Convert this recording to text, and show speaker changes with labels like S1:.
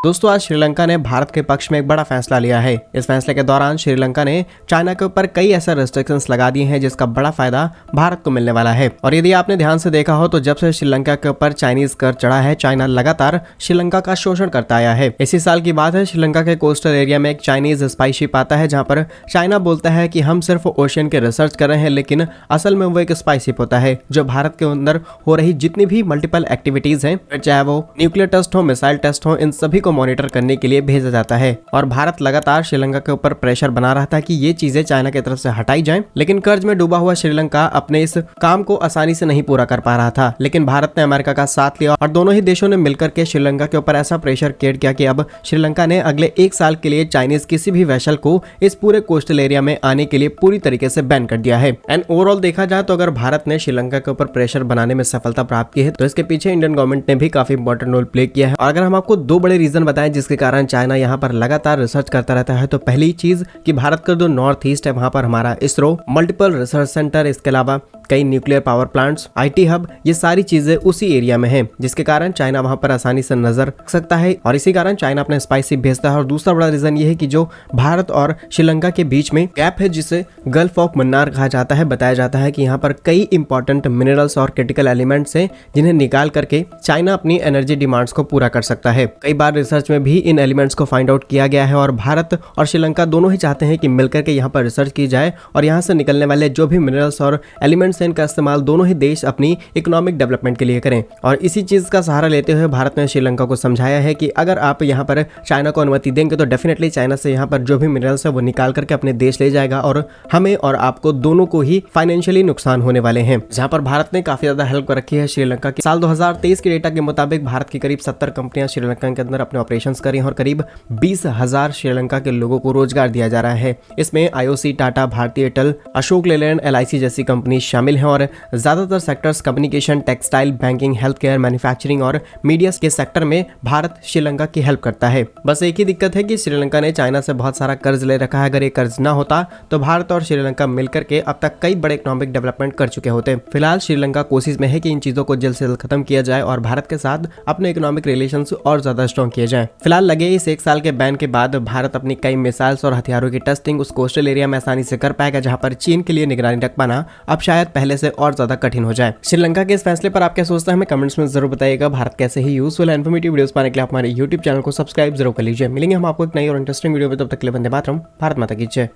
S1: दोस्तों आज श्रीलंका ने भारत के पक्ष में एक बड़ा फैसला लिया है। इस फैसले के दौरान श्रीलंका ने चाइना के ऊपर कई ऐसे रेस्ट्रिक्शंस लगा दिए हैं जिसका बड़ा फायदा भारत को मिलने वाला है। और यदि आपने ध्यान से देखा हो तो जब से श्रीलंका के ऊपर चाइनीज कर चढ़ा है, चाइना लगातार श्रीलंका का शोषण करता आया है। इसी साल की बात है, श्रीलंका के कोस्टल एरिया में एक चाइनीज स्पाई शिप आता है जहाँ पर चाइना बोलता है कि हम सिर्फ ओशियन के रिसर्च कर रहे हैं, लेकिन असल में वो एक स्पाई शिप होता है जो भारत के अंदर हो रही जितनी भी मल्टीपल एक्टिविटीज हैं, चाहे वो न्यूक्लियर टेस्ट हो, मिसाइल टेस्ट हो, इन सभी को मॉनिटर करने के लिए भेजा जाता है। और भारत लगातार श्रीलंका के ऊपर प्रेशर बना रहा था कि ये चीजें चाइना की तरफ से हटाई जाएं, लेकिन कर्ज में डूबा हुआ श्रीलंका अपने इस काम को आसानी से नहीं पूरा कर पा रहा था। लेकिन भारत ने अमेरिका का साथ लिया और दोनों ही देशों ने मिलकर के श्रीलंका के ऊपर ऐसा प्रेशर क्रिएट किया कि अब श्रीलंका ने अगले 1 साल के लिए चाइनीज किसी भी वेसल को इस पूरे कोस्टल एरिया में आने के लिए पूरी तरीके से बैन कर दिया है। एंड ओवरऑल देखा जाए तो अगर भारत ने श्रीलंका के ऊपर प्रेशर बनाने में सफलता प्राप्त की है तो इसके पीछे इंडियन गवर्नमेंट ने भी काफी इंपॉर्टेंट रोल प्ले किया है। और अगर हम आपको 2 बड़े रीजन बताएं जिसके कारण चाइना यहाँ पर लगातार रिसर्च करता रहता है, तो पहली चीज कि भारत का जो नॉर्थ ईस्ट है वहां पर हमारा इसरो, मल्टीपल रिसर्च सेंटर, इसके अलावा कई nuclear power plants, IT hub, ये सारी चीजें उसी एरिया में हैं, जिसके कारण चाइना वहां पर आसानी से नजर रख सकता है और इसी कारण चाइना अपने स्पाई शिप भेजता है। और दूसरा बड़ा रीजन ये है कि जो भारत और श्रीलंका के बीच में गैप है जिसे गल्फ ऑफ मन्नार कहा जाता है, बताया जाता है कि यहाँ पर कई इंपॉर्टेंट मिनरल्स और क्रिटिकल एलिमेंट्स हैं जिन्हें निकाल करके चाइना अपनी एनर्जी डिमांड्स को पूरा कर सकता है। कई बार रिसर्च में भी इन एलिमेंट्स को फाइंड आउट किया गया है और भारत और श्रीलंका दोनों ही चाहते हैं कि मिलकर के यहाँ पर रिसर्च की जाए और यहाँ से निकलने वाले जो भी मिनरल्स और एलिमेंट्स हैं इनका इस्तेमाल दोनों ही देश अपनी इकोनॉमिक डेवलपमेंट के लिए करें। और इसी चीज का सहारा लेते हुए भारत ने श्रीलंका को समझाया है कि अगर आप यहाँ पर चाइना को अनुमति देंगे तो डेफिनेटली चाइना से यहाँ पर जो भी मिनरल्स है वो निकाल करके अपने देश ले जाएगा और हमें और आपको दोनों को ही फाइनेंशियली नुकसान होने वाले हैं। जहाँ पर भारत ने काफी ज्यादा हेल्प कर रखी है श्रीलंका की। साल 2023 के डेटा के मुताबिक भारत की करीब 70 कंपनियां श्रीलंका के अंदर अपने ऑपरेशंस करी और करीब 20,000 श्रीलंका के लोगों को रोजगार दिया जा रहा है। इसमें आईओसी, टाटा, भारतीय एयरटेल, अशोक लेलैंड, एलआईसी जैसी कंपनी शामिल हैं और ज्यादातर sectors communication, textile, banking, health care, manufacturing और मीडिया के सेक्टर में भारत श्रीलंका की हेल्प करता है। बस एक ही दिक्कत है कि श्रीलंका ने चाइना से बहुत सारा कर्ज ले रखा है। अगर ये कर्ज ना होता तो भारत और श्रीलंका मिलकर के अब तक कई बड़े इकोनॉमिक डेवलपमेंट कर चुके होते। फिलहाल श्रीलंका कोशिश में है कि इन चीजों को जल्द से जल्द खत्म किया जाए और भारत के साथ अपने इकोनॉमिक रिलेशंस और ज्यादा स्ट्रॉन्ग किए जाए। फिलहाल लगे इस 1 साल के बैन के बाद भारत अपनी कई मिसाइल्स और हथियारों की टेस्टिंग उस कोस्टल एरिया में आसानी से कर पाएगा जहां पर चीन के लिए निगरानी रख पाना अब शायद पहले से और ज्यादा कठिन हो जाए। श्रीलंका के इस फैसले पर आप क्या सोचते हैं हमें कमेंट्स में जरूर बताइएगा। भारत कैसे ही यूजफुल एंड इन्फॉर्मेटिव वीडियोस पाने के लिए हमारे YouTube चैनल को सब्सक्राइब जरूर कर लीजिए। मिलेंगे हम आपको एक नई और इंटरेस्टिंग वीडियो में, तब तक के लिए वंदे मातरम। भारत माता की जय।